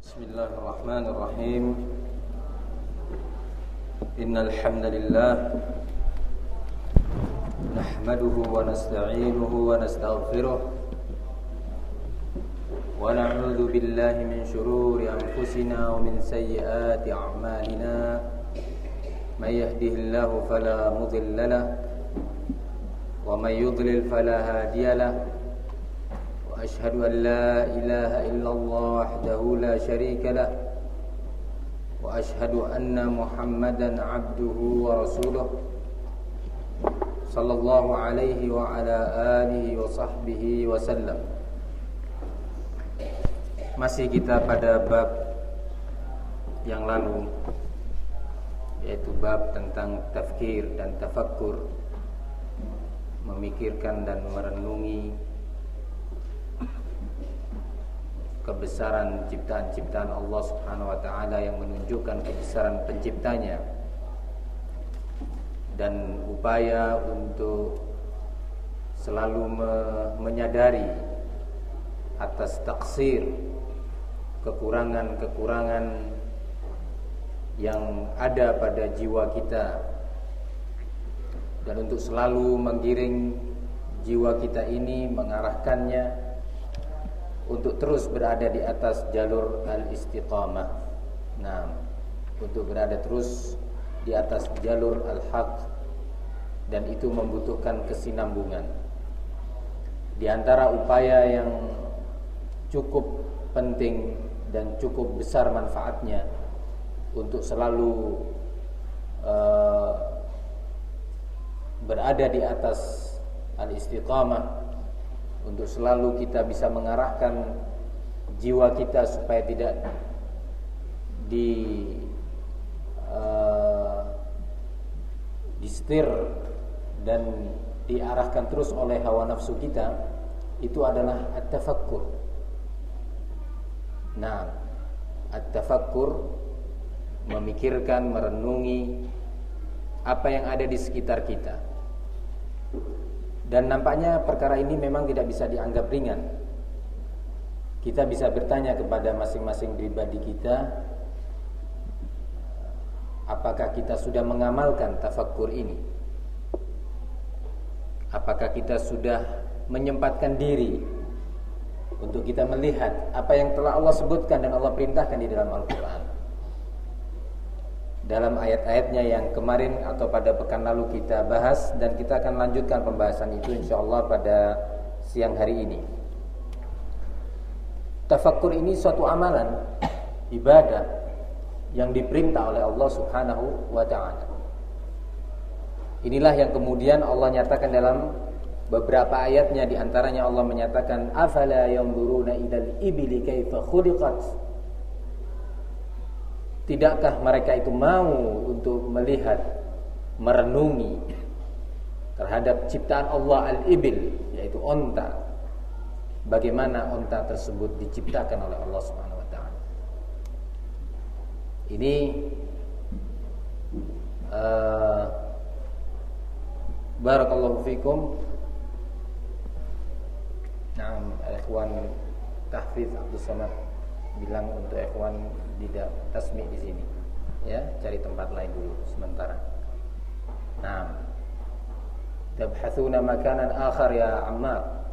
Bismillahirrahmanirrahim. Innal hamdalillah nahmaduhu wa nasta'inuhu wa nastaghfiruh wa na'udzu billahi min shururi anfusina wa min sayyiati a'malina. May yahdihillahu fala mudilla lahu wa may yudlil fala hadiya lahu. أشهد أن لا إله إلا الله وحده لا شريك له وأشهد أن محمدا عبده ورسوله صلى الله عليه وعلى آله وصحبه وسلم. Masih kita pada bab yang lalu, yaitu bab tentang tafkir dan tafakkur, memikirkan dan merenungi kebesaran ciptaan-ciptaan Allah Subhanahu wa taala yang menunjukkan kebesaran penciptanya, dan upaya untuk selalu menyadari atas taksir, kekurangan-kekurangan yang ada pada jiwa kita, dan untuk selalu menggiring jiwa kita ini, mengarahkannya untuk terus berada di atas jalur al-istiqamah. Nah, untuk berada terus di atas jalur al-haq, dan itu membutuhkan kesinambungan. Di antara upaya yang cukup penting dan cukup besar manfaatnya untuk selalu berada di atas al-istiqamah, untuk selalu kita bisa mengarahkan jiwa kita supaya tidak disetir dan diarahkan terus oleh hawa nafsu kita, itu adalah at-tafakkur. Nah, at-tafakkur, memikirkan, merenungi apa yang ada di sekitar kita. Dan nampaknya perkara ini memang tidak bisa dianggap ringan. Kita bisa bertanya kepada masing-masing pribadi kita, apakah kita sudah mengamalkan tafakkur ini? Apakah kita sudah menyempatkan diri untuk kita melihat apa yang telah Allah sebutkan dan Allah perintahkan di dalam Al-Quran, dalam ayat-ayatnya yang kemarin atau pada pekan lalu kita bahas, dan kita akan lanjutkan pembahasan itu insyaallah pada siang hari ini. Tafakkur ini suatu amalan ibadah yang diperintah oleh Allah Subhanahu wa ta'ala. Inilah yang kemudian Allah nyatakan dalam beberapa ayatnya. Di antaranya Allah menyatakan, afala yanzuruna ilal ibili kaifa khuliqat. Tidakkah mereka itu mau untuk melihat, merenungi terhadap ciptaan Allah al-ibil, yaitu onta, bagaimana onta tersebut diciptakan oleh Allah Subhanahu wa ta'ala. Ini barakallahu fikum. Nah, ikhwan tahfiz Abdul Samad bilang untuk ikhwan tidak tasmi' di sini, ya, cari tempat lain dulu sementara. Nah, tabhathuna makanan akhar ya Ammar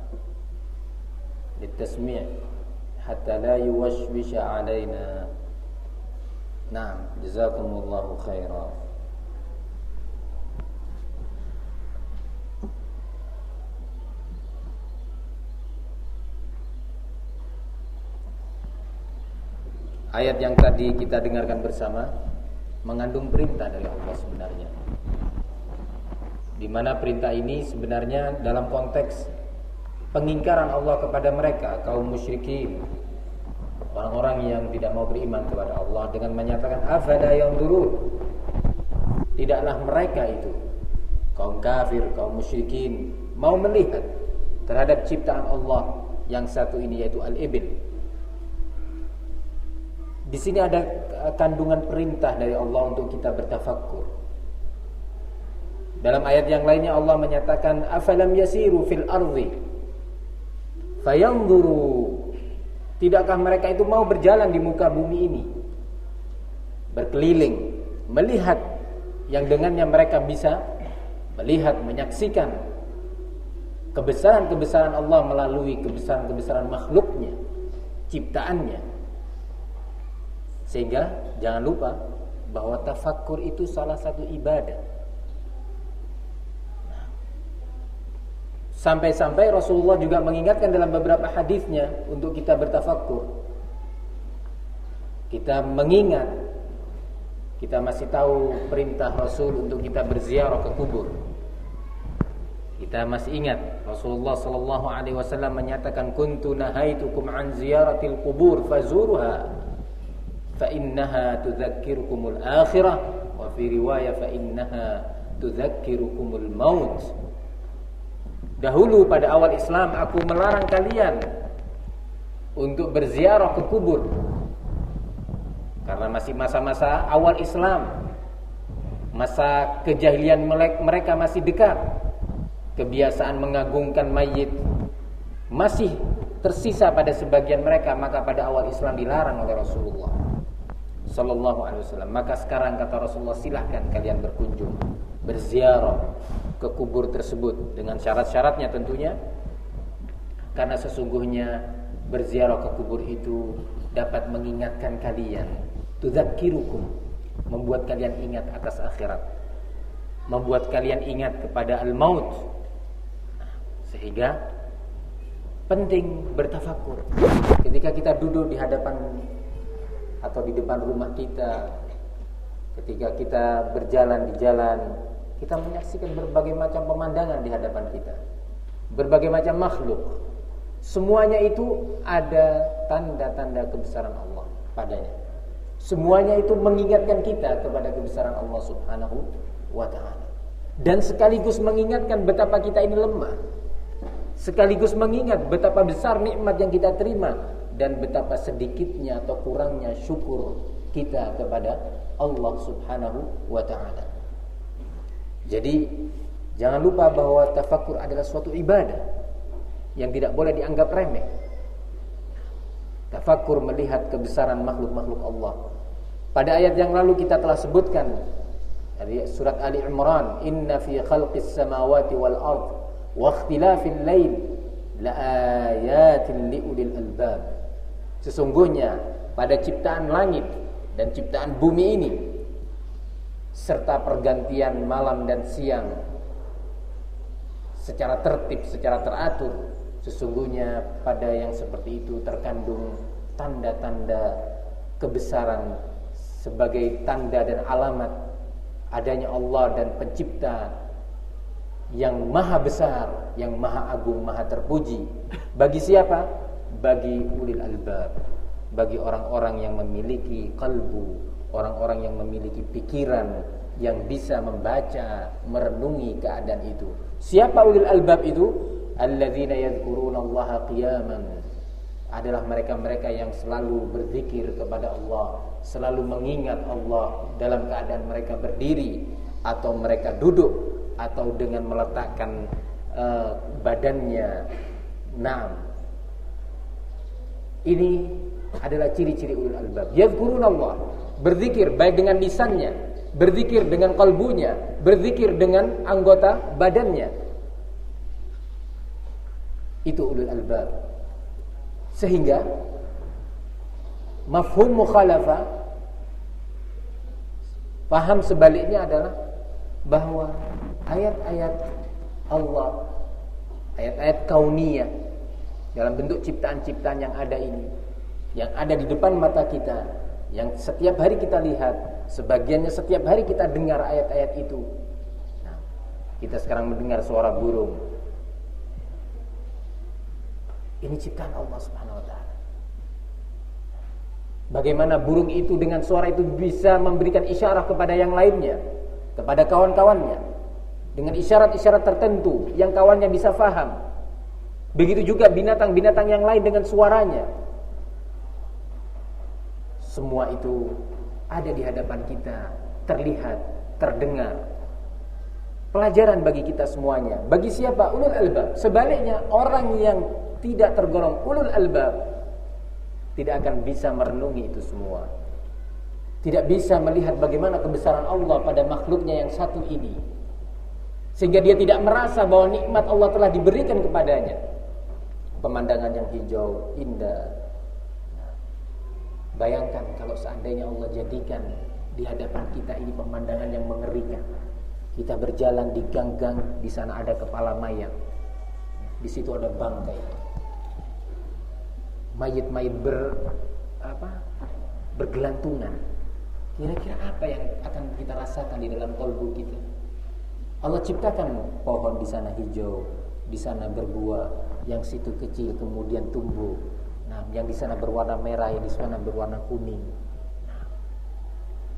litasmi' hatta la yuwashwish alaina. Nah, jazakumullahu khairan. Ayat yang tadi kita dengarkan bersama mengandung perintah dari Allah sebenarnya, di mana perintah ini sebenarnya dalam konteks pengingkaran Allah kepada mereka, kaum musyrikin, orang-orang yang tidak mau beriman kepada Allah, dengan menyatakan afala yanzurun. Tidaklah mereka itu, kaum kafir, kaum musyrikin, mau melihat terhadap ciptaan Allah yang satu ini, yaitu al-ibil. Di sini ada kandungan perintah dari Allah untuk kita bertafakkur. Dalam ayat yang lainnya Allah menyatakan, afalam yasiru fil ardi fayanzuru Tidakkah mereka itu mau berjalan di muka bumi ini, berkeliling, melihat yang dengannya mereka bisa melihat, menyaksikan kebesaran-kebesaran Allah melalui kebesaran-kebesaran makhluknya, ciptaannya. Sehingga jangan lupa bahwa tafakkur itu salah satu ibadah. Sampai-sampai Rasulullah juga mengingatkan dalam beberapa hadisnya untuk kita bertafakkur. Kita mengingat, kita masih tahu perintah Rasul untuk kita berziarah ke kubur. Kita masih ingat Rasulullah sallallahu alaihi wasallam menyatakan, kuntu nahaitukum an ziyaratil qubur fazuruha fa innaha tudzakkirukumul akhirah wa fi riwayah fa innaha tudzakkirukumul maut. Dahulu pada awal Islam aku melarang kalian untuk berziarah ke kubur, karena masih masa-masa awal Islam, masa kejahilian mereka masih dekat. Kebiasaan mengagungkan mayit masih tersisa pada sebagian mereka, maka pada awal Islam dilarang oleh Rasulullah sallallahu alaihi wasallam. Maka sekarang kata Rasulullah, silahkan kalian berkunjung, berziarah ke kubur tersebut dengan syarat-syaratnya tentunya, karena sesungguhnya berziarah ke kubur itu dapat mengingatkan kalian, tudzakkirukum, membuat kalian ingat atas akhirat, membuat kalian ingat kepada al-maut. Sehingga penting bertafakkur ketika kita duduk di hadapan atau di depan rumah kita, ketika kita berjalan di jalan, kita menyaksikan berbagai macam pemandangan di hadapan kita, berbagai macam makhluk. Semuanya itu ada tanda-tanda kebesaran Allah padanya. Semuanya itu mengingatkan kita kepada kebesaran Allah Subhanahu wa ta'ala. Dan sekaligus mengingatkan betapa kita ini lemah, sekaligus mengingat betapa besar nikmat yang kita terima dan betapa sedikitnya atau kurangnya syukur kita kepada Allah Subhanahu wa ta'ala. Jadi jangan lupa bahwa tafakkur adalah suatu ibadah yang tidak boleh dianggap remeh. Tafakkur melihat kebesaran makhluk-makhluk Allah. Pada ayat yang lalu kita telah sebutkan dari surat Ali Imran, inna fi khalqis samawati wal ard wa ikhtilafil lail la ayatin liulil albab. Sesungguhnya pada ciptaan langit dan ciptaan bumi ini, serta pergantian malam dan siang secara tertib, secara teratur, sesungguhnya pada yang seperti itu terkandung tanda-tanda kebesaran sebagai tanda dan alamat adanya Allah dan pencipta yang maha besar, yang maha agung, maha terpuji. Bagi siapa? Bagi ulil albab, bagi orang-orang yang memiliki qalbu, orang-orang yang memiliki pikiran yang bisa membaca, merenungi keadaan itu. Siapa ulil albab itu? Alladzina yadhkurunallaha qiyaman, adalah mereka-mereka yang selalu berzikir kepada Allah, selalu mengingat Allah dalam keadaan mereka berdiri atau mereka duduk atau dengan meletakkan badannya. Naam. Ini adalah ciri-ciri ulul albab. Yadhkurunallah, berzikir baik dengan lisannya, berzikir dengan kalbunya, berzikir dengan anggota badannya. Itu ulul albab. Sehingga mafhum mukhalafah, paham sebaliknya adalah bahwa ayat-ayat Allah, ayat-ayat kauniyah dalam bentuk ciptaan-ciptaan yang ada ini, yang ada di depan mata kita, yang setiap hari kita lihat, sebagiannya setiap hari kita dengar ayat-ayat itu. Nah, kita sekarang mendengar suara burung. Ini ciptaan Allah Subhanahu wa ta'ala. Bagaimana burung itu dengan suara itu bisa memberikan isyarat kepada yang lainnya, kepada kawan-kawannya, dengan isyarat-isyarat tertentu yang kawannya bisa faham. Begitu juga binatang-binatang yang lain dengan suaranya. Semua itu ada di hadapan kita, terlihat, terdengar. Pelajaran bagi kita semuanya. Bagi siapa? Ulul albab. Sebaliknya, orang yang tidak tergolong ulul albab, tidak akan bisa merenungi itu semua. Tidak bisa melihat bagaimana kebesaran Allah pada makhluknya yang satu ini, sehingga dia tidak merasa bahwa nikmat Allah telah diberikan kepadanya. Pemandangan yang hijau, indah. Bayangkan kalau seandainya Allah jadikan di hadapan kita ini pemandangan yang mengerikan. Kita berjalan di gang-gang, di sana ada kepala mayat, di situ ada bangkai, mayit-mayit bergelantungan. Kira-kira apa yang akan kita rasakan di dalam kalbu kita? Allah ciptakan pohon di sana hijau, di sana berbuah, yang situ kecil kemudian tumbuh. Nah, yang di sana berwarna merah, yang di sana berwarna kuning. Nah,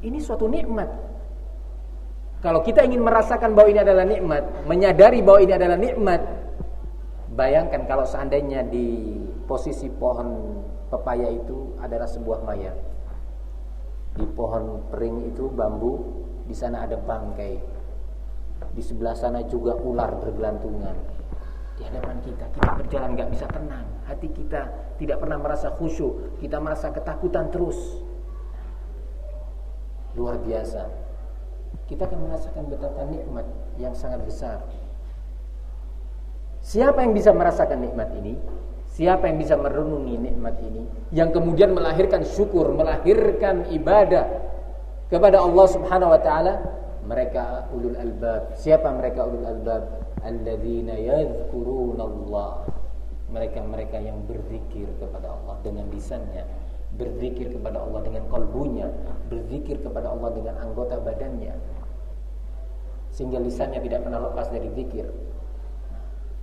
ini suatu nikmat. Kalau kita ingin merasakan bahwa ini adalah nikmat, menyadari bahwa ini adalah nikmat, bayangkan kalau seandainya di posisi pohon pepaya itu adalah sebuah mayat. Di pohon pering itu bambu, di sana ada bangkai. Di sebelah sana juga ular bergelantungan. Di hadapan kita berjalan gak bisa tenang. Hati kita tidak pernah merasa khusyuk. Kita merasa ketakutan terus. Luar biasa. Kita akan merasakan betapa nikmat yang sangat besar. Siapa yang bisa merasakan nikmat ini? Siapa yang bisa merenungi nikmat ini? Yang kemudian melahirkan syukur, melahirkan ibadah kepada Allah Subhanahu wa taala? Mereka ulul albab. Siapa mereka ulul albab? Alladzina yadhkurunallah. Mereka-mereka yang berzikir kepada Allah dengan lisannya, berzikir kepada Allah dengan kalbunya, berzikir kepada Allah dengan anggota badannya, sehingga lisannya tidak pernah lepas dari zikir,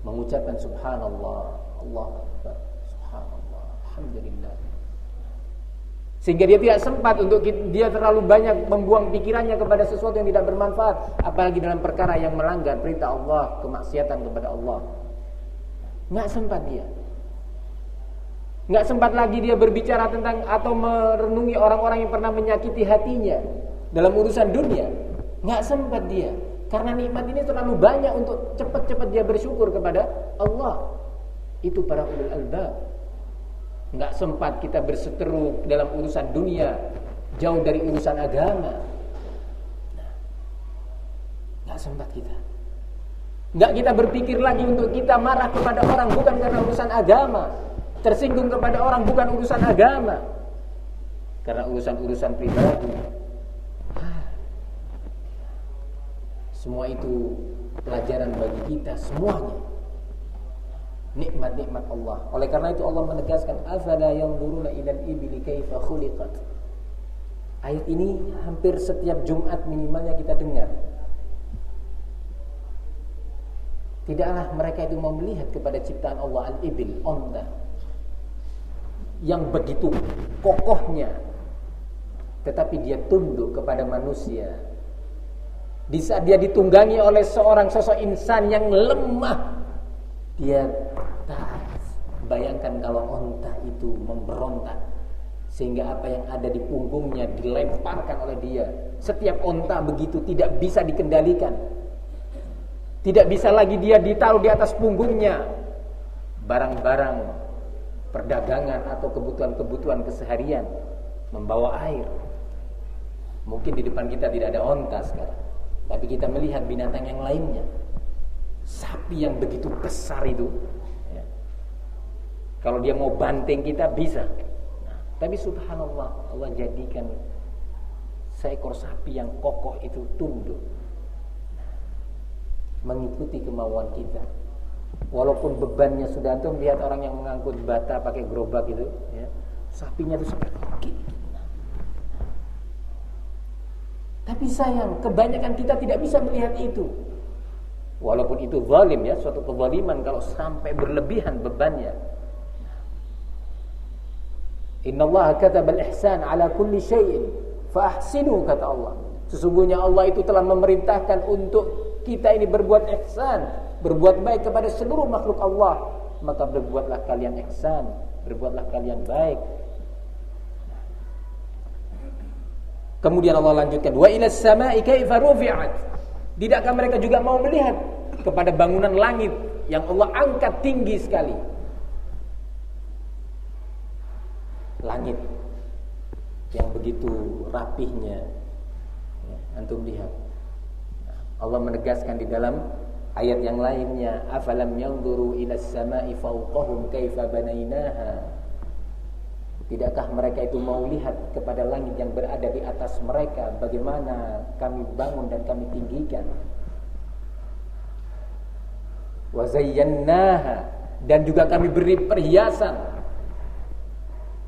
mengucapkan subhanallah, Allahu akbar, subhanallah, alhamdulillah. Sehingga dia tidak sempat untuk dia terlalu banyak membuang pikirannya kepada sesuatu yang tidak bermanfaat, apalagi dalam perkara yang melanggar perintah Allah, kemaksiatan kepada Allah. Enggak sempat dia. Enggak sempat lagi dia berbicara tentang atau merenungi orang-orang yang pernah menyakiti hatinya dalam urusan dunia. Enggak sempat dia. Karena nikmat ini terlalu banyak untuk cepat-cepat dia bersyukur kepada Allah. Itu para ulul albab. Enggak sempat kita berseteru dalam urusan dunia, jauh dari urusan agama. Enggak sempat kita. Enggak kita berpikir lagi untuk kita marah kepada orang bukan karena urusan agama, tersinggung kepada orang bukan urusan agama, karena urusan-urusan pribadi. Semua itu pelajaran bagi kita semuanya. Nikmat-nikmat Allah. Oleh karena itu Allah menegaskan, afala yanzuruna ilal ibli kaifa khuliqat. Ayat ini hampir setiap Jumat minimalnya kita dengar. Tidaklah mereka itu mau melihat kepada ciptaan Allah, al-ibil, onta, yang begitu kokohnya, tetapi dia tunduk kepada manusia. Di saat dia ditunggangi oleh seorang sosok insan yang lemah, dia taat. Bayangkan kalau onta itu memberontak, sehingga apa yang ada di punggungnya dilemparkan oleh dia. Setiap onta begitu tidak bisa dikendalikan. Tidak bisa lagi dia ditaruh di atas punggungnya barang-barang perdagangan atau kebutuhan-kebutuhan keseharian, membawa air. Mungkin di depan kita tidak ada onta sekarang, tapi kita melihat binatang yang lainnya. Sapi yang begitu besar itu ya. Kalau dia mau banting kita bisa. Tapi subhanallah, Allah jadikan seekor sapi yang kokoh itu tunduk, mengikuti kemauan kita. Walaupun bebannya sudah, antum lihat orang yang mengangkut bata pakai gerobak itu ya, sapinya itu seperti gini. Tapi sayang, kebanyakan kita tidak bisa melihat itu. Walaupun itu zalim ya, suatu kezaliman kalau sampai berlebihan bebannya. Innallaha katabal ihsan ala kulli syai'in fa ahsinu, kata Allah. Sesungguhnya Allah itu telah memerintahkan untuk kita ini berbuat ihsan, berbuat baik kepada seluruh makhluk Allah. Maka berbuatlah kalian ihsan, berbuatlah kalian baik. Kemudian Allah lanjutkan, wa ilas sama'i kaifa rufi'at. Tidakkah mereka juga mau melihat kepada bangunan langit yang Allah angkat tinggi sekali? yang begitu rapihnya. Ya, antum lihat. Allah menegaskan di dalam ayat yang lainnya, afalam yanzuru ilas sama'i fawqahum kaifa banainaha. Tidakkah mereka itu mau lihat kepada langit yang berada di atas mereka, bagaimana kami bangun dan kami tinggikan. Wa zayyannaha, dan juga kami beri perhiasan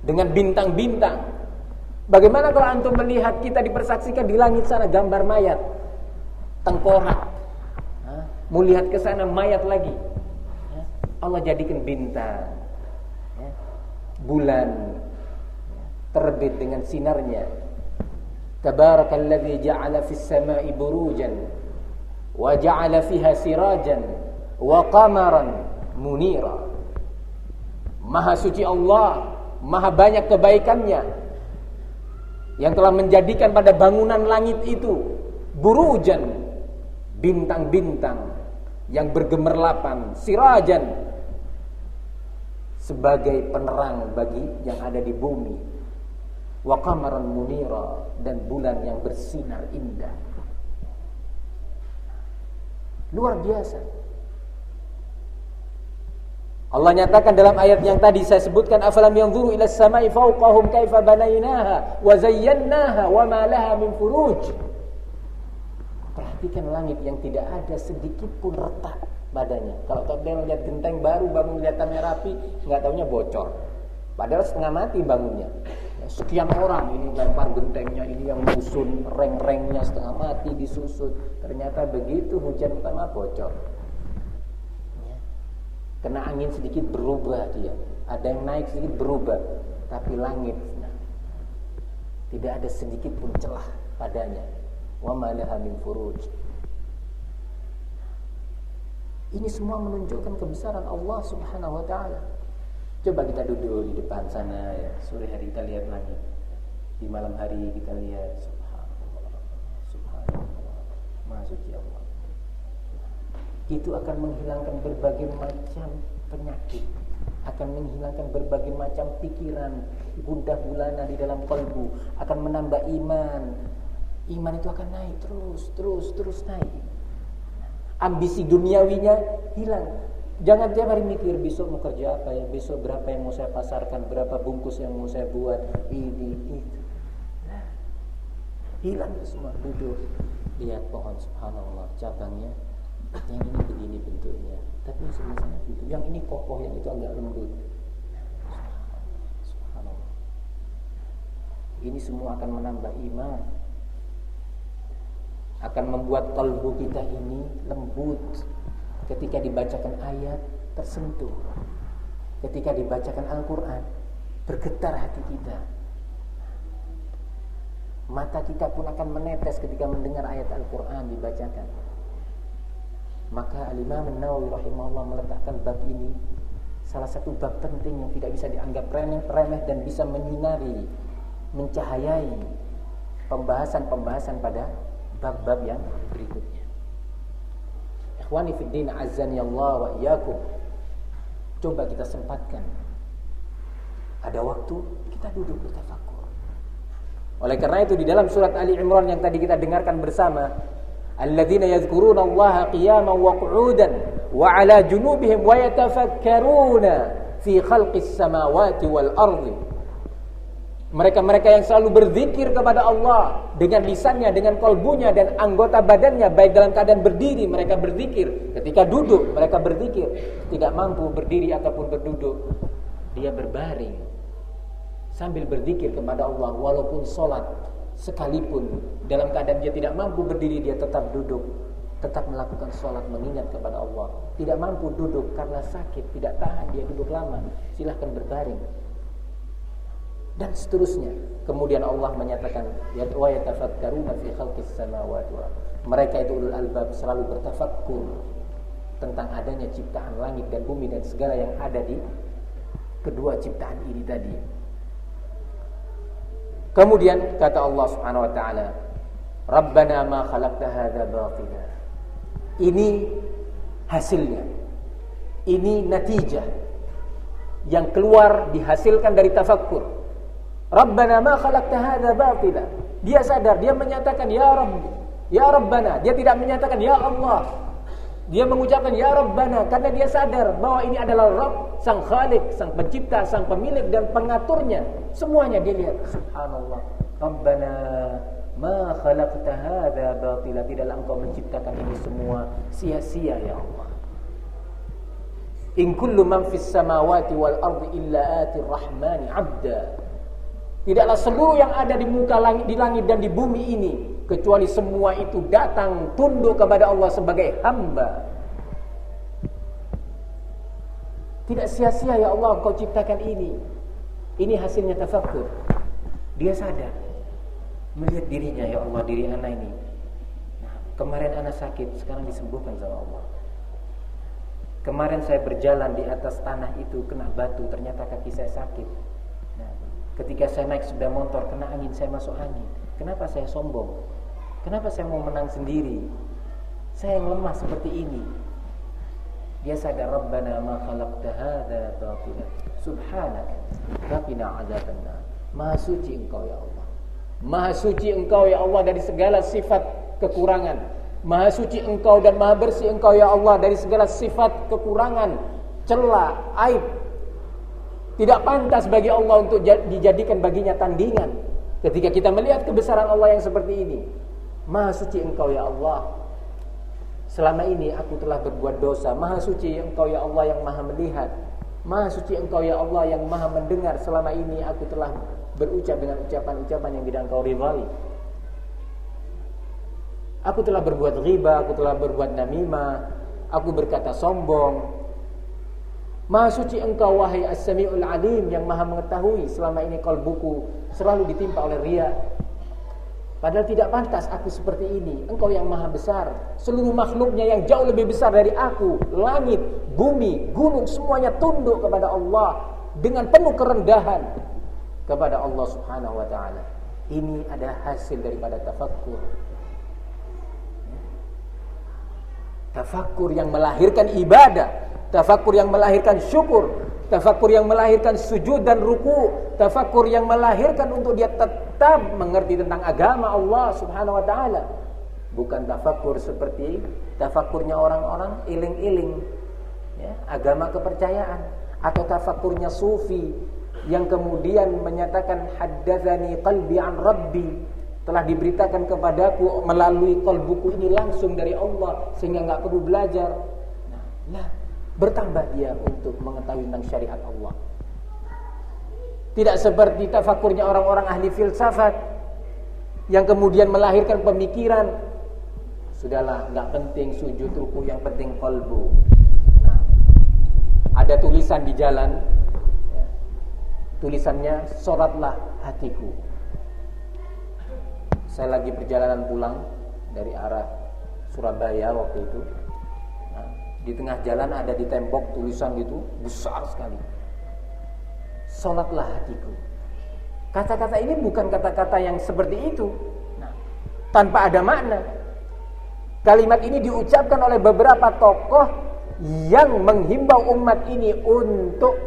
dengan bintang-bintang. Bagaimana kalau antum melihat kita dipersaksikan di langit sana gambar mayat, tengkorak, mau lihat ke sana mayat lagi. Allah jadikan bintang, bulan terbit dengan sinarnya. Tabarakalladzi ja'ala fis sama'i burujan wa ja'ala fiha sirajan wa qamaran munira. Maha suci Allah, maha banyak kebaikannya, yang telah menjadikan pada bangunan langit itu burujan, bintang-bintang yang bergemerlapan, sirajan, sebagai penerang bagi yang ada di bumi, wa qamaran munira, dan bulan yang bersinar indah. Luar biasa. Allah nyatakan dalam ayat yang tadi saya sebutkan, afalam yanzuru ilas sama'i fawqahum kaifa banainaha wa zayyannaha wa ma laha min furuj. Perhatikan langit yang tidak ada sedikit pun retak badannya. Kalau kalian lihat genteng baru bangun kelihatannya rapi, enggak taunya bocor. Padahal setengah mati bangunnya. Sekian orang ini lempar gentengnya, ini yang musun reng-rengnya setengah mati disusun. Ternyata begitu hujan pertama bocor. Kena angin sedikit berubah dia. Ada yang naik sedikit berubah. Tapi langit tidak ada sedikit pun celah padanya. Wa ma laha min furuj. Ini semua menunjukkan kebesaran Allah Subhanahu wa taala. Coba kita duduk di depan sana ya, sore hari kita lihat langit. Di malam hari kita lihat subhanallah, subhanallah, maha suci Allah. Itu akan menghilangkan berbagai macam penyakit, akan menghilangkan berbagai macam pikiran gundah gulana di dalam kalbu, akan menambah iman. Iman itu akan naik terus naik. Ambisi duniawinya hilang. Jangan tiap hari mikir besok mau kerja apa ya, besok berapa yang mau saya pasarkan, berapa bungkus yang mau saya buat, ini itu. Nah, hilang semua. Duduk lihat pohon, subhanallah, cabangnya yang ini begini bentuknya, tapi sebenarnya itu, yang ini kokoh, yang itu agak lembut. Subhanallah. Ini semua akan menambah iman, akan membuat kalbu kita ini lembut. Ketika dibacakan ayat tersentuh, ketika dibacakan Al-Quran bergetar hati kita, mata kita pun akan menetes ketika mendengar ayat Al-Quran dibacakan. Maka Al-Imam An-Nawawi rahimahullah meletakkan bab ini salah satu bab penting yang tidak bisa dianggap remeh dan bisa menyinari, mencahayai pembahasan-pembahasan pada bab-bab yang berikutnya. Ikhwani fid din, azzani Allah wa iyyakum. Coba kita sempatkan ada waktu kita duduk bertafakur. Oleh karena itu di dalam surat Ali Imran yang tadi kita dengarkan bersama, alladzina yadhkuruna Allaha qiyaman wa qu'udan wa 'ala junubihim wa yatafakkaruna fi khalqis samawati wal ardi. Mereka-mereka yang selalu berzikir kepada Allah dengan lisannya, dengan kalbunya dan anggota badannya, baik dalam keadaan berdiri mereka berzikir, ketika duduk mereka berzikir, tidak mampu berdiri ataupun berduduk, dia berbaring sambil berzikir kepada Allah. Walaupun sholat sekalipun dalam keadaan dia tidak mampu berdiri, dia tetap duduk, tetap melakukan sholat mengingat kepada Allah. Tidak mampu duduk karena sakit, tidak tahan dia duduk lama, silahkan berbaring, dan seterusnya. Kemudian Allah menyatakan wa yatafakkaruna fi khalqis samawati wal ardh. Mereka itu ulul albab, selalu bertafakkur tentang adanya ciptaan langit dan bumi dan segala yang ada di kedua ciptaan ini tadi. Kemudian kata Allah Subhanahu wa taala, Rabbana ma khalaqta hadza batila. Ini hasilnya, ini natijah yang keluar dihasilkan dari tafakkur. Rabbana ma khalaqta hadza batila. Dia sadar, dia menyatakan ya Rabb, ya Rabbana. Dia tidak menyatakan ya Allah. Dia mengucapkan ya Rabbana karena dia sadar bahwa ini adalah Rabb, sang Khalik, sang pencipta, sang pemilik dan pengaturnya. Semuanya dia lihat, subhanallah. Rabbana ma khalaqta hadza batila. Tidaklah engkau menciptakan ini semua sia-sia ya Allah. In kullu man fis samawati wal ardi illa atir rahmani 'abda. Tidaklah seluruh yang ada di muka langit, di langit dan di bumi ini, kecuali semua itu datang tunduk kepada Allah sebagai hamba. Tidak sia-sia ya Allah engkau ciptakan ini. Ini hasilnya tafakkur. Dia sadar, melihat dirinya, ya Allah, diri anak ini. Nah, kemarin anak sakit, sekarang disembuhkan sama Allah. Kemarin saya berjalan di atas tanah itu, kena batu, ternyata kaki saya sakit. Nah, ketika saya naik sepeda motor, kena angin, saya masuk angin. Kenapa saya sombong? Kenapa saya mau menang sendiri? Saya yang lemah seperti ini. Dia sadar, Rabbana ma khalaqta hadza batila subhanaka faqina adzabannar. Maha suci engkau ya Allah. Maha suci engkau ya Allah dari segala sifat kekurangan. Maha suci engkau dan maha bersih engkau ya Allah dari segala sifat kekurangan, celah, aib. Tidak pantas bagi Allah untuk dijadikan baginya tandingan. Ketika kita melihat kebesaran Allah yang seperti ini, maha suci engkau ya Allah. Selama ini aku telah berbuat dosa. Maha suci engkau ya Allah yang maha melihat. Maha suci engkau ya Allah yang maha mendengar. Selama ini aku telah berucap dengan ucapan-ucapan yang tidak engkau ridhai. Aku telah berbuat ghibah, aku telah berbuat namimah, aku berkata sombong. Maha suci engkau wahai As-Sami'ul Alim yang maha mengetahui. Selama ini qalbuku selalu ditimpa oleh riya. Padahal tidak pantas aku seperti ini. Engkau yang maha besar. Seluruh makhluknya yang jauh lebih besar dari aku, langit, bumi, gunung, semuanya tunduk kepada Allah dengan penuh kerendahan kepada Allah subhanahu wa ta'ala. Ini ada hasil daripada tafakkur. Tafakkur yang melahirkan ibadah, tafakkur yang melahirkan syukur, tafakkur yang melahirkan sujud dan ruku, tafakkur yang melahirkan untuk dia tetap mengerti tentang agama Allah subhanahu wa ta'ala. Bukan tafakkur seperti tafakkurnya orang-orang iling-iling ya, agama kepercayaan, atau tafakkurnya sufi yang kemudian menyatakan haddatsani qalbi an rabbi, telah diberitakan kepadaku melalui qalbuku ini langsung dari Allah, sehingga enggak perlu belajar. Nah, bertambah dia untuk mengetahui tentang syariat Allah. Tidak seperti tafakkurnya orang-orang ahli filsafat yang kemudian melahirkan pemikiran, sudahlah, enggak penting sujud ruku, yang penting qalbu. Nah, ada tulisan di jalan ya, tulisannya sholatlah hatiku. Saya lagi perjalanan pulang dari arah Surabaya waktu itu. Nah, di tengah jalan ada di tembok tulisan gitu besar sekali. Sholatlah hatiku. Kata-kata ini bukan kata-kata yang seperti itu. Nah, tanpa ada makna. Kalimat ini diucapkan oleh beberapa tokoh yang menghimbau umat ini untuk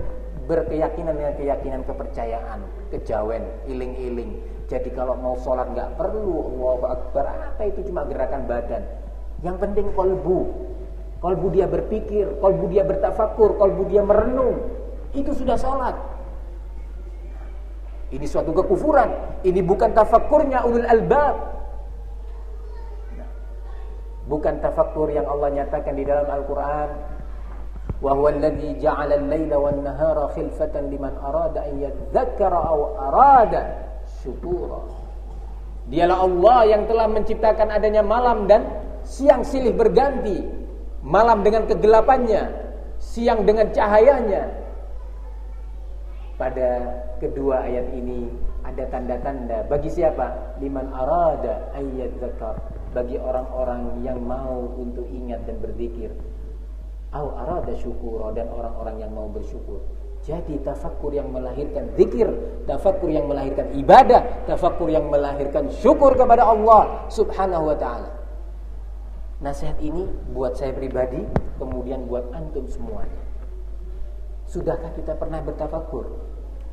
berkeyakinan dengan keyakinan kepercayaan, kejawen, iling-iling. Jadi kalau mau sholat nggak perlu Allahu Akbar, apa itu cuma gerakan badan. Yang penting qalbu. Qalbu dia berpikir, qalbu dia bertafakur, qalbu dia merenung. Itu sudah sholat. Ini suatu kekufuran. Ini bukan tafakurnya ulul albab. Bukan tafakur yang Allah nyatakan di dalam Al-Quran. Wa huwa alladhi ja'ala al-laila wan-nahara khilfatan liman arada an yadhakkara aw arada syukura. Dialah Allah yang telah menciptakan adanya malam dan siang silih berganti. Malam dengan kegelapannya, siang dengan cahayanya. Pada kedua ayat ini ada tanda-tanda bagi siapa? Liman arada ayyad zakar, bagi orang-orang yang mau untuk ingat dan berzikir. Au arada syukura, dan orang-orang yang mau bersyukur. Jadi tafakkur yang melahirkan zikir, tafakkur yang melahirkan ibadah, tafakkur yang melahirkan syukur kepada Allah subhanahu wa ta'ala. Nasihat ini buat saya pribadi, kemudian buat antum semuanya. Sudahkah kita pernah bertafakkur?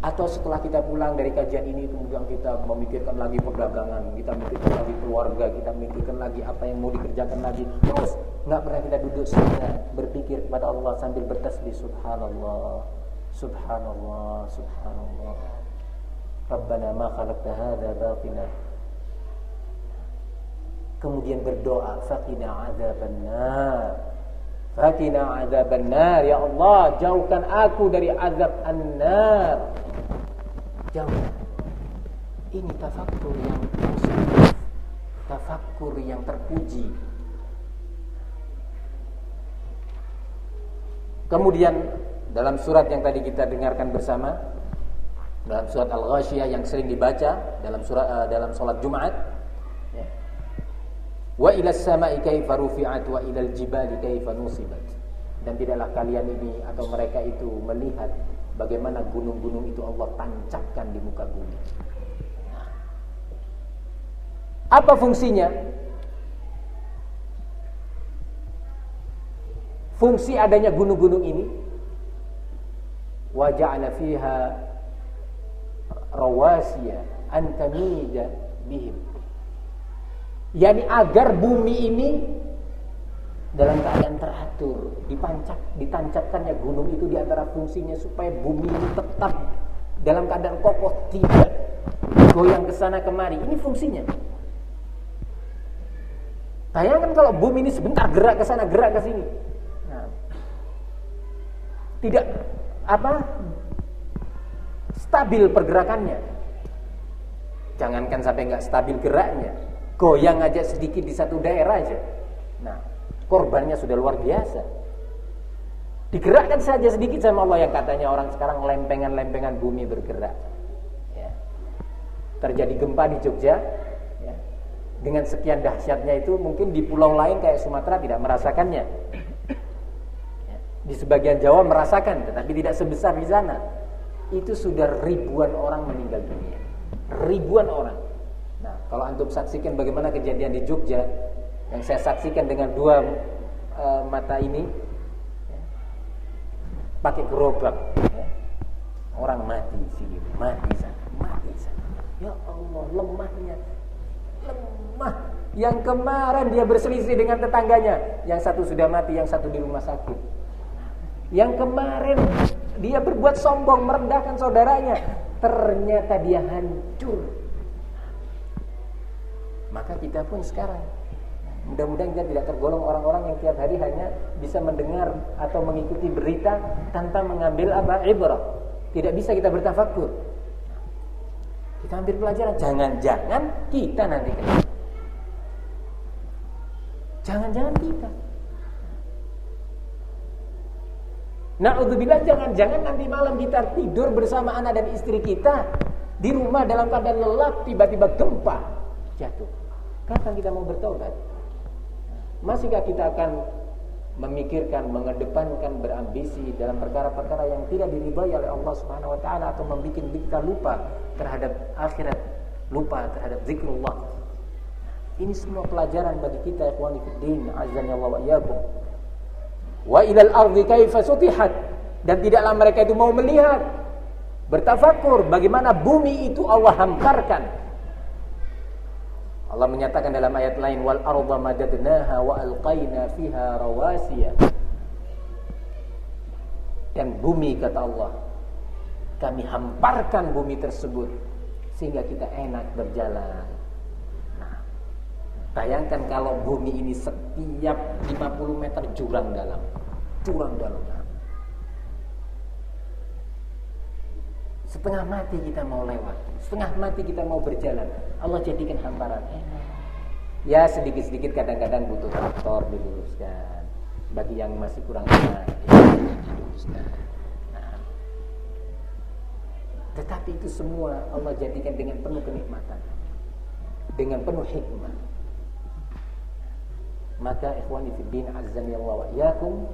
Atau setelah kita pulang dari kajian ini kemudian kita memikirkan lagi perdagangan, kita memikirkan lagi keluarga, kita memikirkan lagi apa yang mau dikerjakan lagi. Terus nggak pernah kita duduk saja berpikir kepada Allah sambil bertasbih, subhanallah, subhanallah, subhanallah. Rabbana ma khalaqta hadza batila. Kemudian berdoa, faqina adzabannar. Faqina adzabannar, ya Allah, jauhkan aku dari azab an-nar. Jauhkan. Ini tafakkur yang positif, tafakkur yang terpuji. Kemudian dalam surat yang tadi kita dengarkan bersama, dalam surat Al-Ghasyiyah yang sering dibaca dalam salat Jumat, ya. Wa ilas sama'i kaifa rufi'at wa ilal jibali kaifa nusibat. Dan tidaklah kalian ini atau mereka itu melihat bagaimana gunung-gunung itu Allah tancapkan di muka bumi. Nah, apa fungsinya? Fungsi adanya gunung-gunung ini, wa ja'ala fiha rawasiya an tamida bihim. Yani agar bumi ini dalam keadaan teratur, ditancapkannya gunung itu di antara fungsinya supaya bumi ini tetap dalam keadaan kokoh, tidak goyang ke sana kemari. Ini fungsinya. Bayangkan kalau bumi ini sebentar gerak ke sana, gerak ke sini. Nah, tidak stabil pergerakannya. Jangankan sampai nggak stabil geraknya, goyang aja sedikit di satu daerah aja. Nah, korbannya sudah luar biasa. Digerakkan saja sedikit sama Allah, yang katanya orang sekarang lempengan-lempengan bumi bergerak. Ya. Terjadi gempa di Jogja, ya. Dengan sekian dahsyatnya itu mungkin di pulau lain kayak Sumatera tidak merasakannya. Ya. Di sebagian Jawa merasakan, tetapi tidak sebesar di sana. Itu sudah ribuan orang meninggal dunia. Ribuan orang. Nah, kalau antum saksikan bagaimana kejadian di Jogja, yang saya saksikan dengan dua mata ini, ya, pakai gerobak, ya. Orang mati sini, mati sana, mati sana. Ya Allah, lemahnya, lemah. Yang kemarin dia berselisih dengan tetangganya, yang satu sudah mati, yang satu di rumah sakit. Yang kemarin dia berbuat sombong, merendahkan saudaranya, ternyata dia hancur. Maka kita pun sekarang, mudah-mudahan kita tidak tergolong orang-orang yang tiap hari hanya bisa mendengar atau mengikuti berita tanpa mengambil ibrah. Tidak bisa kita bertafakur. Kita ambil pelajaran. Jangan-jangan kita nanti kena. Jangan-jangan kita. Na'udzubillah, jangan-jangan nanti malam kita tidur bersama anak dan istri kita di rumah dalam keadaan lelap, tiba-tiba gempa jatuh. Kapan kita mau bertobat? Masihkah kita akan memikirkan, mengedepankan, berambisi dalam perkara-perkara yang tidak diridhai oleh Allah Subhanahu wa taala, atau membuat kita lupa terhadap akhirat, lupa terhadap zikrullah? Ini semua pelajaran bagi kita, ikhwani fiddin, azza wa iyyakum. Wa ilal ardi kaifa sutihat, dan tidaklah mereka itu mau melihat, bertafakur bagaimana bumi itu Allah hamparkan. Allah menyatakan dalam ayat lain, wal arda madadnaha wa alqaina fiha rawasiya. Dan bumi, kata Allah, kami hamparkan bumi tersebut sehingga kita enak berjalan. Nah, bayangkan kalau bumi ini setiap 50 meter jurang dalam. Setengah mati kita mau lewat, setengah mati kita mau berjalan, Allah jadikan hamparan. Ya, sedikit-sedikit kadang-kadang butuh traktor diluruskan. Bagi yang masih kurang enak, diluruskan. Nah, tetapi itu semua Allah jadikan dengan penuh kenikmatan, dengan penuh hikmah. Maka ikhwani fiddin, azzani Allah wa iyyakum,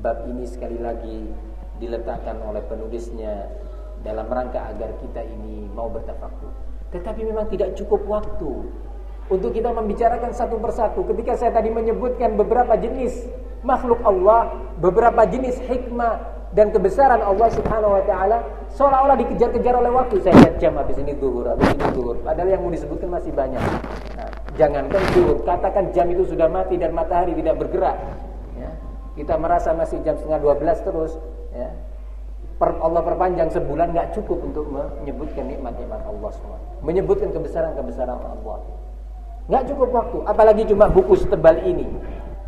bab ini sekali lagi diletakkan oleh penulisnya dalam rangka agar kita ini mau bertafakur. Tetapi memang tidak cukup waktu untuk kita membicarakan satu persatu. Ketika saya tadi menyebutkan beberapa jenis makhluk Allah, beberapa jenis hikmah, dan kebesaran Allah Subhanahu wa taala seolah-olah dikejar-kejar oleh waktu. Saya lihat jam, habis ini zuhur. Padahal yang mau disebutkan masih banyak. Nah, jangankan zuhur, katakan jam itu sudah mati dan matahari tidak bergerak. Ya. Kita merasa masih jam 11:30 terus. Ya. Allah perpanjang sebulan nggak cukup untuk menyebutkan nikmat-nikmat Allah semua, menyebutkan kebesaran-kebesaran Allah. Nggak cukup waktu, apalagi cuma buku setebal ini.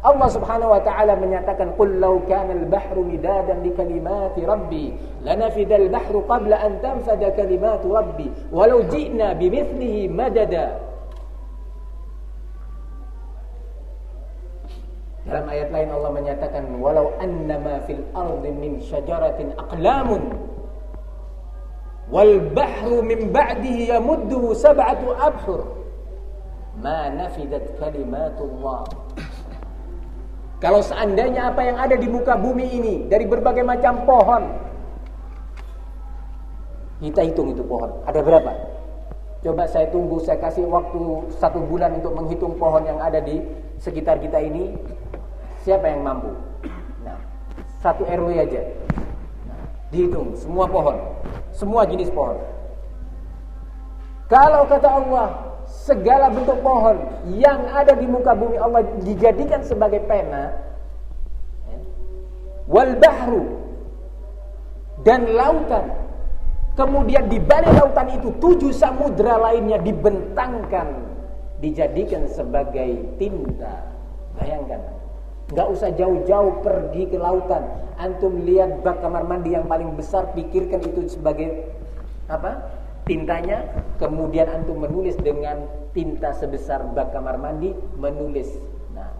Allah Subhanahu wa taala menyatakan, "Qul law kana al-bahru midadan li kalimati rabbi lanafida al-bahru qabla an tanfada kalimatu rabbi walau ji'na bimithlihi madada." Dalam ayat lain Allah menyatakan, "Walau annama fil ardi min syajaratin aqlamun wal bahru min ba'dihi yamudduhu sab'atu abhur ma nafidat kalimatullah." Kalau seandainya apa yang ada di muka bumi ini dari berbagai macam pohon, kita hitung itu pohon, ada berapa? Coba saya tunggu, saya kasih waktu 1 bulan untuk menghitung pohon yang ada di sekitar kita ini. Siapa yang mampu? Nah, 1 RW aja. Nah, dihitung semua pohon, semua jenis pohon. Kalau kata Allah, segala bentuk pohon yang ada di muka bumi Allah dijadikan sebagai pena, wal bahru, dan lautan, kemudian di balik lautan itu 7 samudra lainnya dibentangkan, dijadikan sebagai tinta. Bayangkan, nggak usah jauh-jauh pergi ke lautan. Antum lihat bak kamar mandi yang paling besar, pikirkan itu sebagai apa? Tintanya. Kemudian antum menulis dengan tinta sebesar bak kamar mandi, menulis. Nah,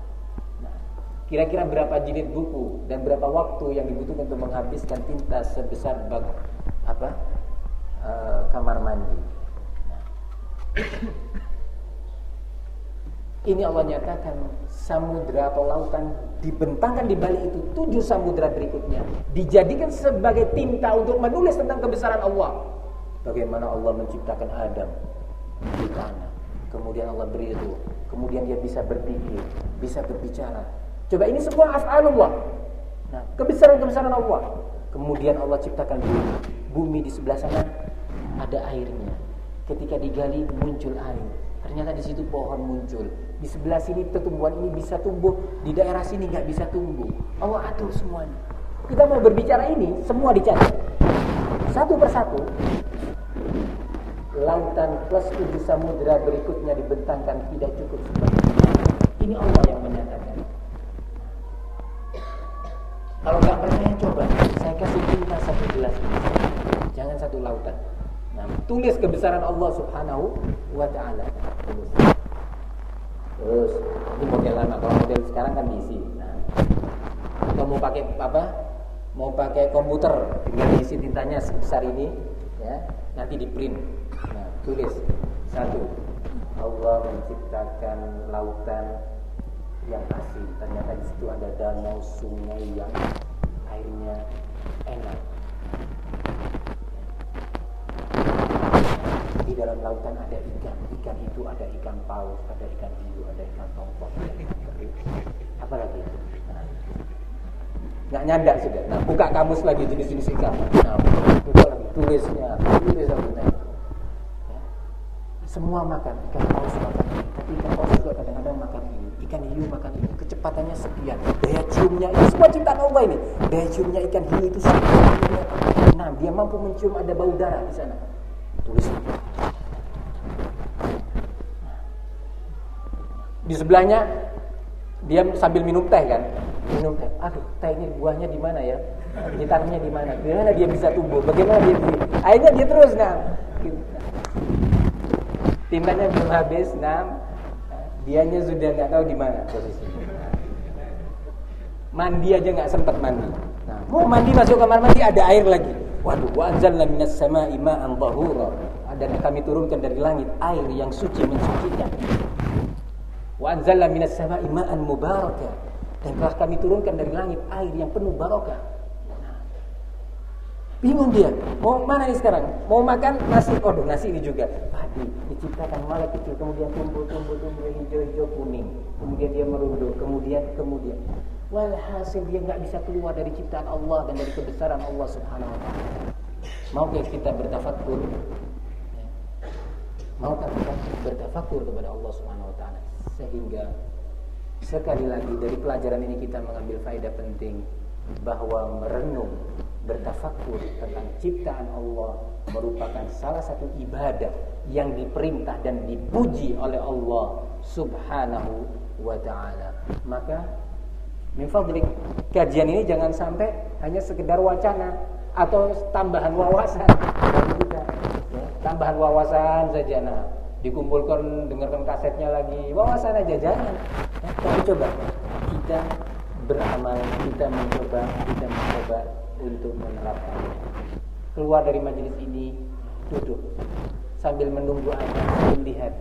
kira-kira berapa jilid buku dan berapa waktu yang dibutuhkan untuk menghabiskan tinta sebesar bak kamar mandi. Nah. Ini Allah nyatakan, samudra atau lautan dibentangkan di balik itu 7 samudra berikutnya dijadikan sebagai tinta untuk menulis tentang kebesaran Allah. Bagaimana Allah menciptakan Adam di tanah, kemudian Allah beri itu, kemudian dia bisa berpikir, bisa berbicara. Coba ini semua af'alullah. Nah, kebesaran-kebesaran Allah. Kemudian Allah ciptakan bumi. Bumi di sebelah sana ada airnya. Ketika digali muncul air. Ternyata di situ pohon muncul. Di sebelah sini tumbuhan ini bisa tumbuh, di daerah sini nggak bisa tumbuh. Allah atur semuanya. Kita mau berbicara ini semua dicatat. Satu persatu. Lautan plus 7 samudra berikutnya dibentangkan tidak cukup. Ini Allah yang menyatakan. Kalau nggak percaya coba, saya kasih tinta 1 gelas ini. Jangan 1 lautan. Nah, tulis kebesaran Allah Subhanahu wa ta'ala. Terus ini model lama. Kalau model sekarang kan diisi. Nah, kalau mau pakai apa? Mau pakai komputer, tinggal diisi tintanya sebesar ini, ya. Nanti di print. Nah, tulis 1. Allah menciptakan lautan yang asli. Ternyata di situ ada danau, sungai yang airnya enak. Di dalam lautan ada ikan. Ikan itu ada ikan paus, ada ikan hiu, ada ikan tongkol, ada ikan teri. Apa lagi itu? Nah, nggak nyadar sudah. Nah, buka kamus lagi jenis-jenis ikan. Nah, buka lagi tulisnya, tulis lagi. Ya. Semua makan. Ikan paus makan ini, tapi ikan paus juga kadang-kadang makan ini. Ikan hiu makan ini. Kecepatannya sekian. Daya ciumnya ini semua ciptaan Allah ini. Daya ciumnya ikan hiu itu sekian. Nah, dia mampu mencium ada bau darah di sana. Tulis. Di sebelahnya dia sambil minum teh kan, minum teh. Aduh, teh ini buahnya di mana ya? Ditanamnya di mana? Di mana dia bisa tumbuh? Bagaimana dia tumbuh? Akhirnya dia terus tintanya belum habis, dianya sudah nggak tahu di mana posisi. Mandi aja nggak sempat mandi. Nah, mau mandi masuk kamar mandi ada air lagi. Waduh, wa anzalna minas sama'i ma'an tahura. Dan kami turunkan dari langit air yang suci mensucikan. Wa anzalna minas sama'i ma'an mubarakah. Dan telah kami turunkan dari langit air yang penuh barakah. Bingung dia, mau mana nih sekarang? Mau makan nasi, nasi ini juga padi, diciptakan malak kecil, kemudian tumbuh hijau-hijau kuning, kemudian dia merunduk, kemudian Walhasil dia nggak bisa keluar dari ciptaan Allah dan dari kebesaran Allah Subhanahu wa taala. Maukah kita bertafakur? Maukah kita bertafakur kepada Allah Subhanahu wa taala? Sehingga sekali lagi dari pelajaran ini kita mengambil faedah penting bahwa merenung, bertafakur tentang ciptaan Allah merupakan salah satu ibadah yang diperintah dan dipuji oleh Allah Subhanahu wa taala. Maka min fadlik, kajian ini jangan sampai hanya sekedar wacana atau tambahan wawasan bagi kita, ya, tambahan wawasan saja. Nah, dikumpulkan, dengarkan kasetnya lagi, wawasan aja jangan. Ya, tapi coba kita beramal, kita mencoba untuk menerapkannya. Keluar dari majelis ini, duduk sambil menunggu azan, sambil lihat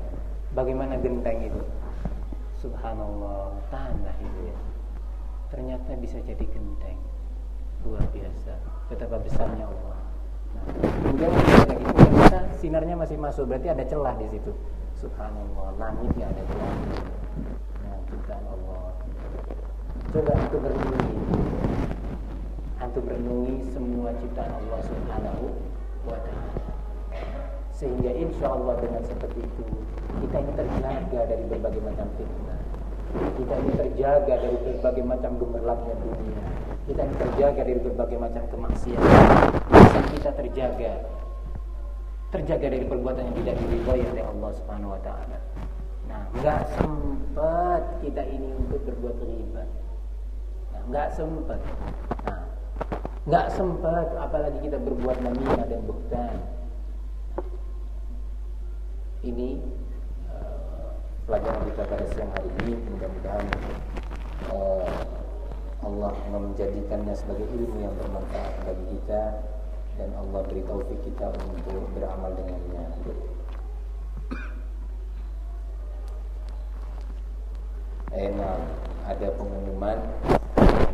bagaimana genteng itu. Subhanallah, tanah itu ya. Ternyata bisa jadi genteng. Luar biasa. Betapa besarnya Allah. Nah, kemudian lagi ternyata sinarnya masih masuk, berarti ada celah di situ. Subhanallah, langitnya ada celah. Nah, ciptaan Allah. Coba antum renungi semua ciptaan Allah Subhanahu wa taala. Sehingga insya Allah dengan seperti itu kita ini terjaga dari berbagai macam fitnah. Kita ini terjaga dari berbagai macam gemerlapnya dunia. Kita ini terjaga dari berbagai macam kemaksiatan. Dan kita terjaga dari perbuatan yang tidak diridhoi oleh Allah Subhanahu wa taala. Nah, enggak sempat kita ini untuk berbuat riba. Nah, enggak sempat. Nah, enggak sempat apalagi kita berbuat namimah dan buhtan. Ini pelajaran kita pada siang hari ini. Mudah-mudahan Allah menjadikannya sebagai ilmu yang bermanfaat bagi kita dan Allah beri taufik kita untuk beramal dengannya. Ada pengumuman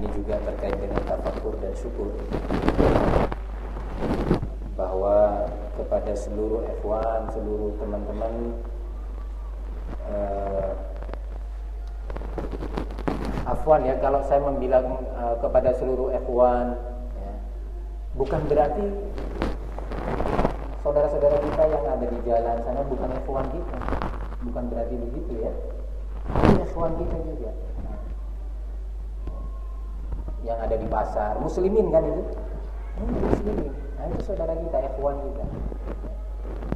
ini juga terkait dengan tafakur dan syukur, bahwa kepada seluruh ikhwan, seluruh teman-teman afwan ya kalau saya membilang kepada seluruh ikhwan ya, bukan berarti saudara-saudara kita yang ada di jalan sana bukan ikhwan kita, bukan berarti begitu ya. Ini ikhwan kita juga. Yang ada di pasar, muslimin kan itu? Muslimin. Nah, itu saudara kita, ikhwan kita.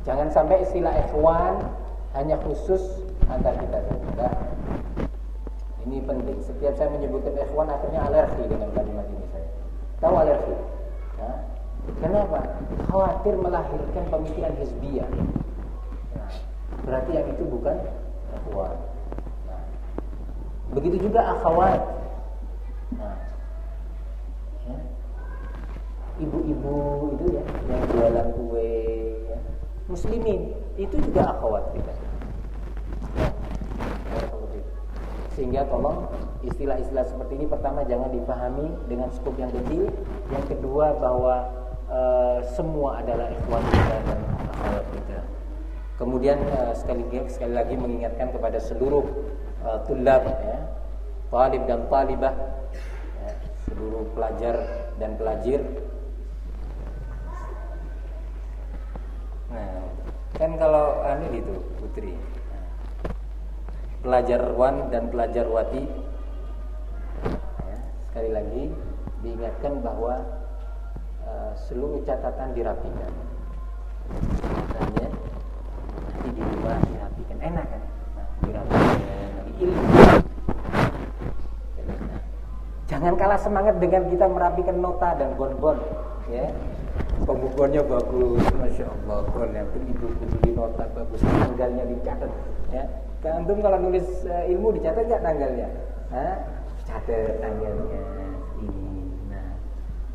Jangan sampai istilah ikhwan hanya khusus antar kita saja. Ini penting. Setiap saya menyebutkan ikhwan akhirnya alergi dengan kalimat ini saya. Tahu alergi? Nah, kenapa? Khawatir melahirkan pemikiran hizbiyah. Nah, berarti yang itu bukan ikhwan. Nah, begitu juga akhwat. Nah, ya. Ibu-ibu itu ya yang jualan kue ya. Muslimin itu juga akhwat kita. Sehingga tolong istilah-istilah seperti ini pertama jangan dipahami dengan skup yang kecil. Yang kedua bahwa semua adalah ikhwan kita dan akhwat kita. Kemudian sekali lagi mengingatkan kepada seluruh tulab ya, talib dan talibah ya, seluruh pelajar dan pelajir. Nah, kan kalau ini gitu Putri, pelajar wan dan pelajar wati ya, sekali lagi diingatkan bahwa seluruh catatan dirapikan, catatannya nanti di rumah dirapikan, enak kan? Nah, dirapikan lagi ilmu. Nah, jangan kalah semangat dengan kita merapikan nota dan bon-bon ya. Pembukuannya bagus, masya Allah, bon yang ibu beli nota bagus, tanggalnya dicatat ya. Antum kalau nulis ilmu dicatat nggak tanggalnya? Catat tanggalnya ini. Nah,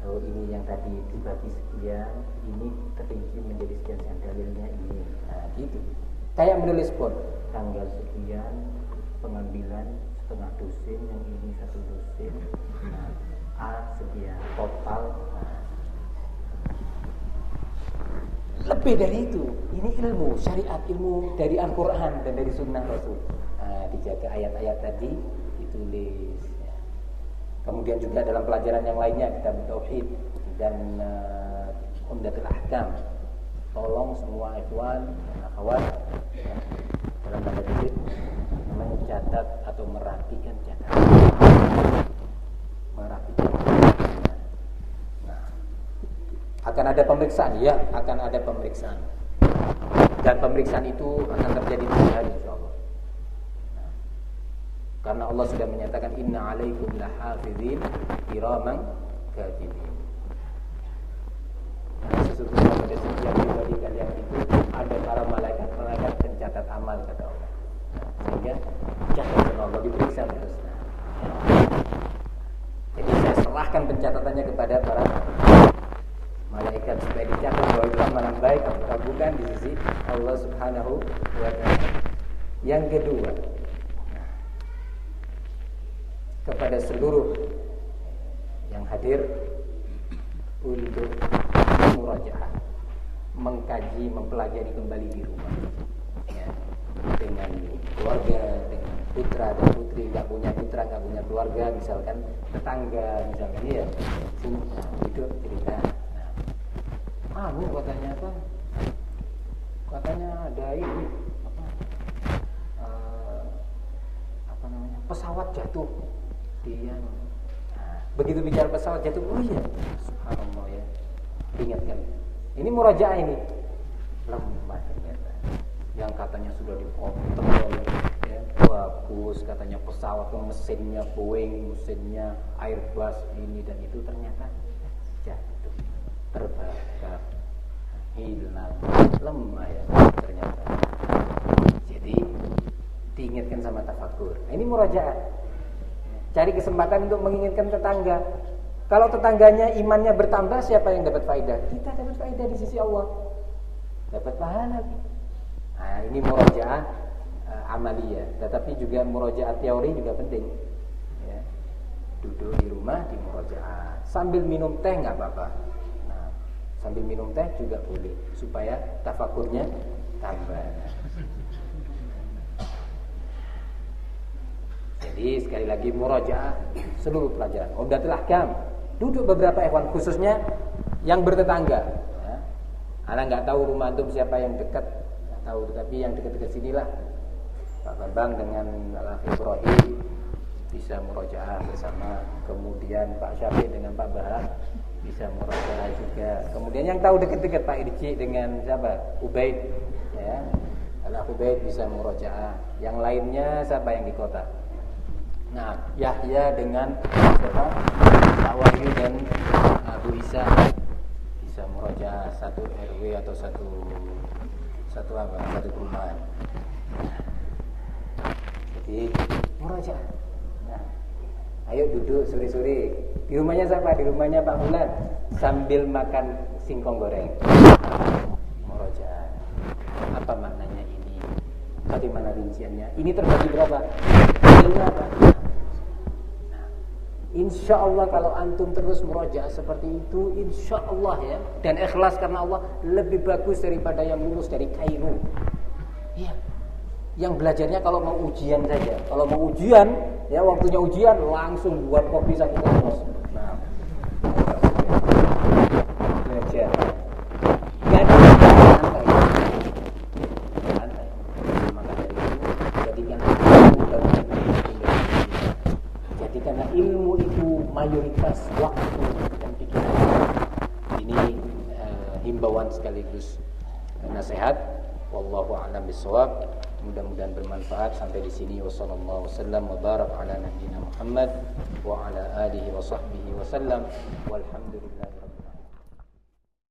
oh ini yang tadi dibagi sekian, ini terpinci menjadi sekian dalilnya ini. Nah, gitu. Kayak menulis pun tanggal sekian, pengambilan setengah dosen, yang ini 1 dosen. Nah, A sekian total. Nah, lebih dari itu, ini ilmu syariat, ilmu dari Al-Quran dan dari Sunnah Rasul. Nah, dijaga ayat-ayat tadi ditulis. Ya. Kemudian juga dalam pelajaran yang lainnya kitab tauhid dan Umdatul Ahkam. Tolong semua ikhwan dan akhwat dalam tanda kutip mencatat atau merapikan catatan. Merapikan. Nah, akan ada pemeriksaan, ya, akan ada pemeriksaan. Dan pemeriksaan itu akan terjadi di hari insyaallah. Nah, karena Allah sudah menyatakan inna 'alaikum lahafizin kiraman katibin. Sesungguhnya pada setiap pribadi kalian itu ada para malaikat pencatat amal kata Allah. Sehingga catatan Allah diperiksa terus. Jadi saya serahkan pencatatannya kepada para malaikat supaya dicatat bahwa itu amalan baik atau bukan di sisi Allah Subhanahu wa taala. Yang kedua, kepada seluruh yang hadir untuk murajaah, mengkaji, mempelajari kembali di rumah, ya, dengan keluarga, dengan putra dan putri, nggak punya putra, nggak punya keluarga, misalkan tetangga, misalkan ya, itu cerita. Katanya apa? Katanya ada ini apa namanya? Pesawat jatuh. Dia begitu bicara pesawat jatuh, oh iya, subhanallah ya. Ingatkan. Ini murajaah ini. Lemah ternyata. Yang katanya sudah dikontrol, ya, bagus, katanya pesawat mesinnya Boeing, mesinnya Airbus ini dan itu ternyata jatuh, terbakar, hilang, lemah ya ternyata. Jadi diingatkan sama tafakur. Nah, ini murajaah. Cari kesempatan untuk mengingatkan tetangga. Kalau tetangganya imannya bertambah, siapa yang dapat faedah? Kita dapat faedah di sisi Allah, dapat pahala. Nah, ini murajaah amaliyah. Tetapi juga murajaah teori juga penting. Ya. Duduk di rumah di murajaah sambil minum teh nggak apa-apa. Nah, sambil minum teh juga boleh supaya tafakurnya tambah. Jadi sekali lagi murajaah seluruh pelajaran. Umdatul Ahkam. Duduk beberapa ikhwan khususnya yang bertetangga. Ya. Anak nggak tahu rumah antum siapa yang dekat, nggak tahu, tetapi yang dekat-dekat sinilah Pak Bambang dengan Al-Akhi Ibrahim bisa murajaah bersama. Kemudian Pak Syafiq dengan Pak Bahar bisa murajaah juga. Kemudian yang tahu dekat-dekat Pak Irji dengan siapa? Ubaid, ya. Al-Akhi Ubaid bisa murajaah. Yang lainnya siapa yang di kota? Nah, Yahya dengan siapa? Pak Wahyu dan Abu Isa bisa murajaah satu RW atau satu perumahan. Jadi murajaah. Nah, ayo duduk sore-sore. Di rumahnya siapa? Di rumahnya Pak Fulan sambil makan singkong goreng. Murajaah. Apa maknanya ini? Bagaimana rinciannya? Ini terbagi berapa? Hasilnya apa? Insya Allah kalau antum terus murajaah seperti itu, insya Allah ya, dan ikhlas karena Allah, lebih bagus daripada yang lulus dari Kairo. Iya. Yang belajarnya kalau mau ujian saja. Kalau mau ujian, ya waktunya ujian langsung buat kopi satu termos. Nah, belajar. Gak ada santai. Santai. Maka dari itu jadikan karena ilmu itu mayoritas waktu dan pikiran. Ini himbauan sekaligus nasihat. Wallahu a'lam bishawab. Mudah-mudahan bermanfaat. Sampai di sini wasallallahu wasallam wa barak ala nabiyyina Muhammad wa ala alihi wa sahbihi wasallam. Walhamdulillah.